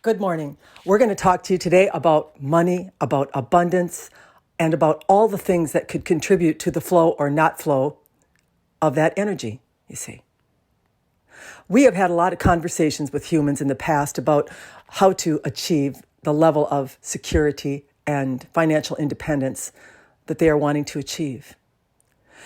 Good morning. We're going to talk to you today about money, about abundance, and about all the things that could contribute to the flow or not flow of that energy, you see. We have had a lot of conversations with humans in the past about how to achieve the level of security and financial independence that they are wanting to achieve.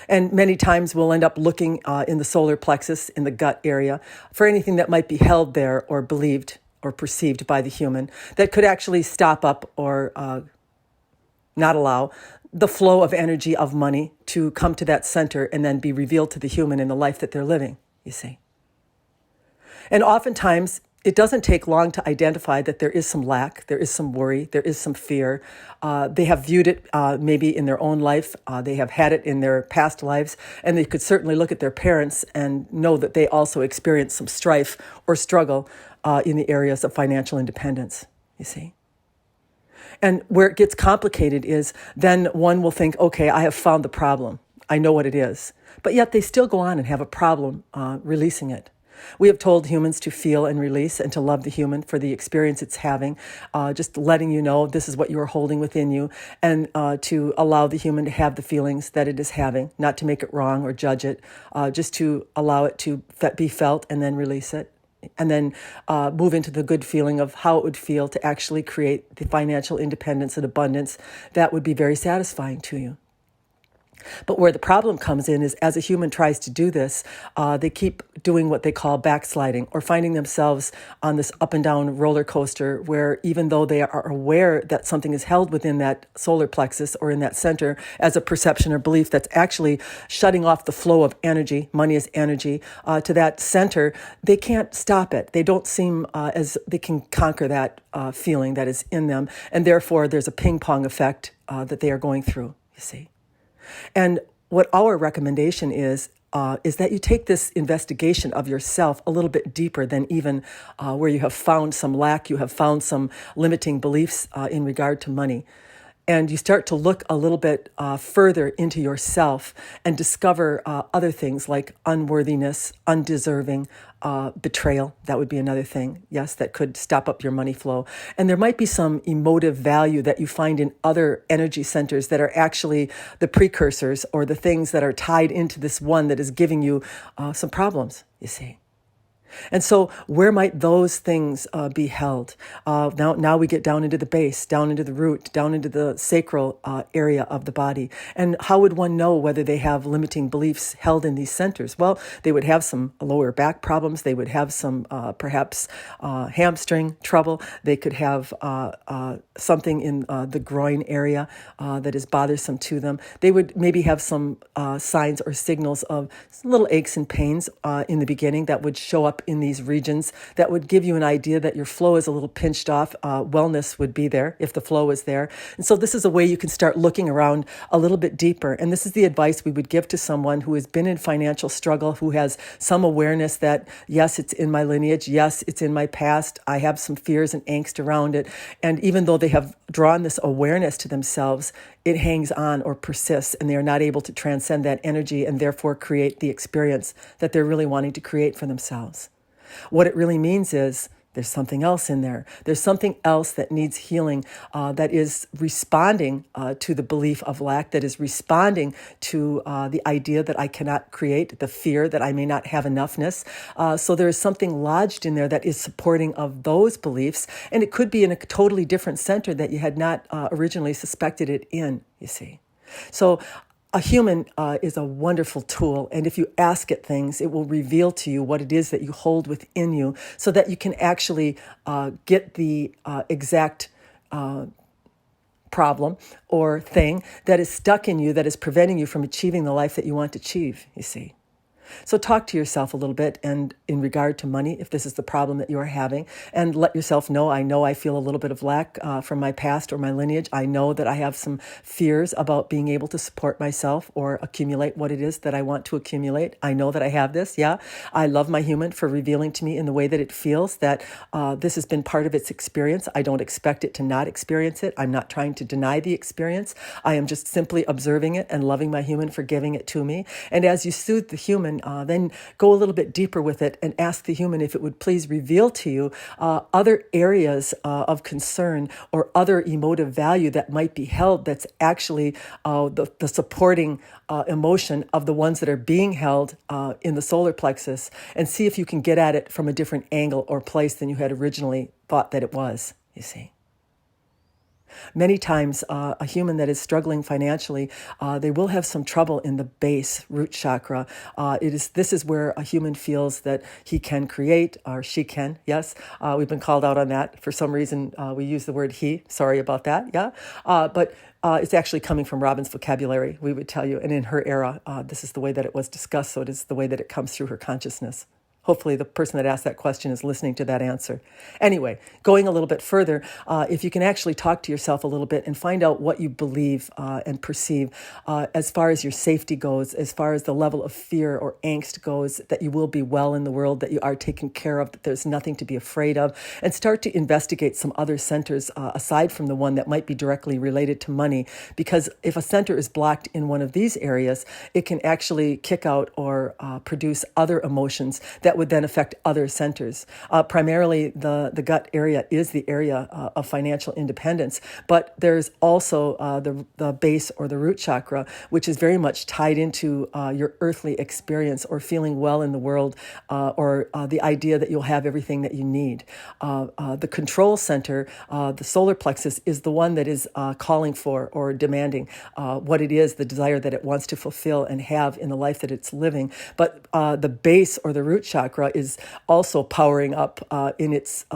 And many times we'll end up looking in the solar plexus, in the gut area, for anything that might be held there or believed or perceived by the human that could actually stop up or not allow the flow of energy of money to come to that center and then be revealed to the human in the life that they're living, you see. And oftentimes, it doesn't take long to identify that there is some lack, there is some worry, there is some fear. They have viewed it maybe in their own life. They have had it in their past lives, and they could certainly look at their parents and know that they also experienced some strife or struggle in the areas of financial independence, you see. And where it gets complicated is then one will think, okay, I have found the problem. I know what it is. But yet they still go on and have a problem releasing it. We have told humans to feel and release and to love the human for the experience it's having, just letting you know this is what you are holding within you, and to allow the human to have the feelings that it is having, not to make it wrong or judge it, just to allow it to be felt and then release it. And then move into the good feeling of how it would feel to actually create the financial independence and abundance that would be very satisfying to you. But where the problem comes in is as a human tries to do this, they keep doing what they call backsliding or finding themselves on this up and down roller coaster where even though they are aware that something is held within that solar plexus or in that center as a perception or belief that's actually shutting off the flow of energy, money is energy, to that center, they can't stop it. They don't seem as they can conquer that feeling that is in them. And therefore, there's a ping pong effect that they are going through, you see. And what our recommendation is that you take this investigation of yourself a little bit deeper than even where you have found some lack, you have found some limiting beliefs in regard to money. And you start to look a little bit further into yourself and discover other things like unworthiness, undeserving, betrayal. That would be another thing, yes, that could stop up your money flow. And there might be some emotive value that you find in other energy centers that are actually the precursors or the things that are tied into this one that is giving you some problems, you see. And so where might those things be held? Now we get down into the base, down into the root, down into the sacral area of the body. And how would one know whether they have limiting beliefs held in these centers? Well, they would have some lower back problems. They would have some perhaps hamstring trouble. They could have something in the groin area that is bothersome to them. They would maybe have some signs or signals of little aches and pains in the beginning that would show up in these regions that would give you an idea that your flow is a little pinched off. Wellness would be there if the flow is there. And so this is a way you can start looking around a little bit deeper. And this is the advice we would give to someone who has been in financial struggle, who has some awareness that, yes, it's in my lineage. Yes, it's in my past. I have some fears and angst around it. And even though they have drawn this awareness to themselves, it hangs on or persists, and they are not able to transcend that energy and therefore create the experience that they're really wanting to create for themselves. What it really means is there's something else in there. There's something else that needs healing, that is responding to the belief of lack, that is responding to the idea that I cannot create, the fear that I may not have enoughness. So there is something lodged in there that is supporting of those beliefs, and it could be in a totally different center that you had not originally suspected it in, you see. So a human is a wonderful tool, and if you ask it things, it will reveal to you what it is that you hold within you so that you can actually get the exact problem or thing that is stuck in you that is preventing you from achieving the life that you want to achieve, you see. So talk to yourself a little bit and in regard to money, if this is the problem that you are having, and let yourself know I feel a little bit of lack from my past or my lineage. I know that I have some fears about being able to support myself or accumulate what it is that I want to accumulate. I know that I have this. Yeah, I love my human for revealing to me in the way that it feels that this has been part of its experience. I don't expect it to not experience it. I'm not trying to deny the experience. I am just simply observing it and loving my human for giving it to me. And as you soothe the human, then go a little bit deeper with it and ask the human if it would please reveal to you other areas of concern or other emotive value that might be held that's actually the supporting emotion of the ones that are being held in the solar plexus, and see if you can get at it from a different angle or place than you had originally thought that it was, you see. Many times, a human that is struggling financially, they will have some trouble in the base root chakra. This is where a human feels that he can create, or she can. Yes, we've been called out on that for some reason. We use the word he. Sorry about that. Yeah, but it's actually coming from Robin's vocabulary. We would tell you, and in her era, this is the way that it was discussed. So it is the way that it comes through her consciousness. Hopefully the person that asked that question is listening to that answer. Anyway, going a little bit further, if you can actually talk to yourself a little bit and find out what you believe and perceive as far as your safety goes, as far as the level of fear or angst goes, that you will be well in the world, that you are taken care of, that there's nothing to be afraid of, and start to investigate some other centers aside from the one that might be directly related to money. Because if a center is blocked in one of these areas, it can actually kick out or produce other emotions that would then affect other centers. Primarily, the gut area is the area of financial independence, but there's also the base or the root chakra, which is very much tied into your earthly experience or feeling well in the world, or the idea that you'll have everything that you need. The control center, the solar plexus, is the one that is calling for or demanding what it is, the desire that it wants to fulfill and have in the life that it's living. But the base or the root chakra is also powering up in its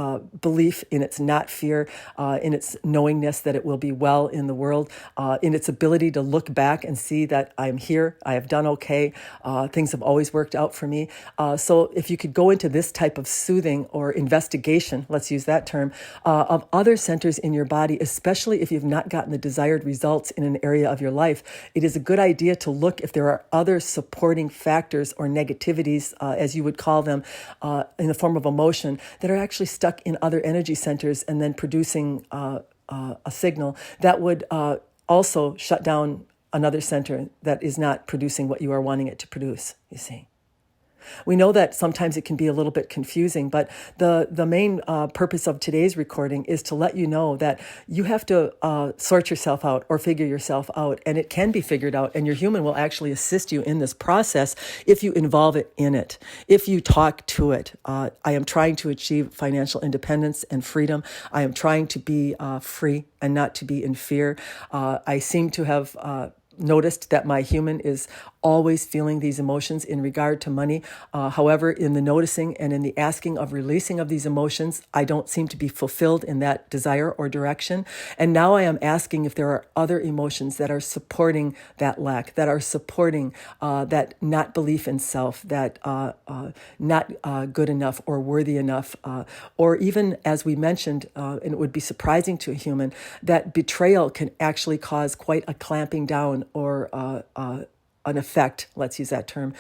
belief, in its not fear, in its knowingness that it will be well in the world, in its ability to look back and see that I'm here, I have done okay, things have always worked out for me. So if you could go into this type of soothing or investigation, let's use that term, of other centers in your body, especially if you've not gotten the desired results in an area of your life, it is a good idea to look if there are other supporting factors or negativities, as you would call them, in the form of emotion, that are actually stuck in other energy centers and then producing a signal that would also shut down another center that is not producing what you are wanting it to produce, you see. We know that sometimes it can be a little bit confusing, but the main purpose of today's recording is to let you know that you have to sort yourself out or figure yourself out, and it can be figured out, and your human will actually assist you in this process if you involve it in it, if you talk to it. I am trying to achieve financial independence and freedom. I am trying to be free and not to be in fear. I seem to have noticed that my human is always feeling these emotions in regard to money. However, in the noticing and in the asking of releasing of these emotions, I don't seem to be fulfilled in that desire or direction. And now I am asking if there are other emotions that are supporting that lack, that are supporting that not belief in self, that not good enough or worthy enough, or even, as we mentioned, and it would be surprising to a human, that betrayal can actually cause quite a clamping down or an effect, let's use that term,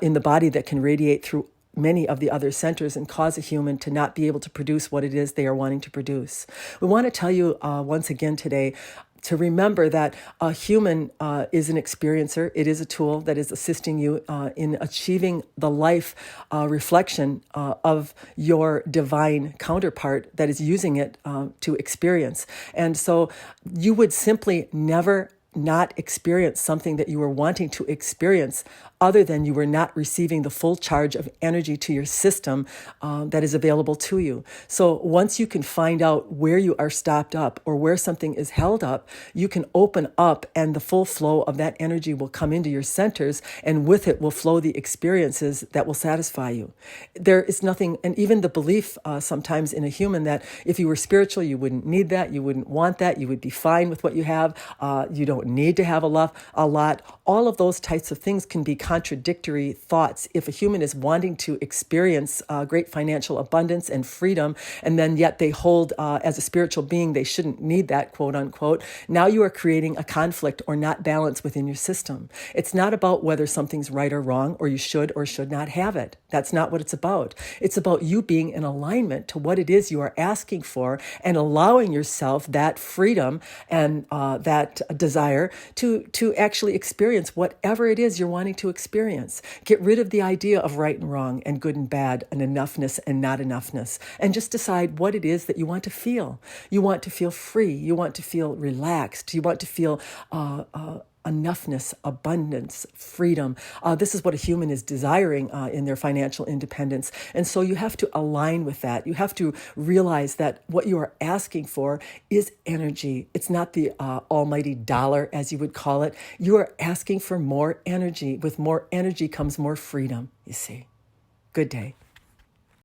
in the body that can radiate through many of the other centers and cause a human to not be able to produce what it is they are wanting to produce. We want to tell you once again today to remember that a human is an experiencer. It is a tool that is assisting you in achieving the life reflection of your divine counterpart that is using it to experience. And so you would simply never not experience something that you were wanting to experience other than you were not receiving the full charge of energy to your system that is available to you. So once you can find out where you are stopped up or where something is held up, you can open up and the full flow of that energy will come into your centers, and with it will flow the experiences that will satisfy you. There is nothing, and even the belief sometimes in a human that if you were spiritual, you wouldn't need that, you wouldn't want that, you would be fine with what you have, you don't need to have a lot. All of those types of things can be contradictory thoughts if a human is wanting to experience great financial abundance and freedom, and then yet they hold as a spiritual being they shouldn't need that, quote unquote. Now you are creating a conflict or not balance within your system. It's not about whether something's right or wrong or you should or should not have it. That's not what it's about. It's about you being in alignment to what it is you are asking for and allowing yourself that freedom and that desire to actually experience whatever it is you're wanting to experience. experience. Get rid of the idea of right and wrong and good and bad and enoughness and not enoughness, and just decide what it is that you want to feel. You want to feel free. You want to feel relaxed. You want to feel enoughness, abundance, freedom. This is what a human is desiring in their financial independence. And so you have to align with that. You have to realize that what you are asking for is energy. It's not the almighty dollar, as you would call it. You are asking for more energy. With more energy comes more freedom, you see. Good day.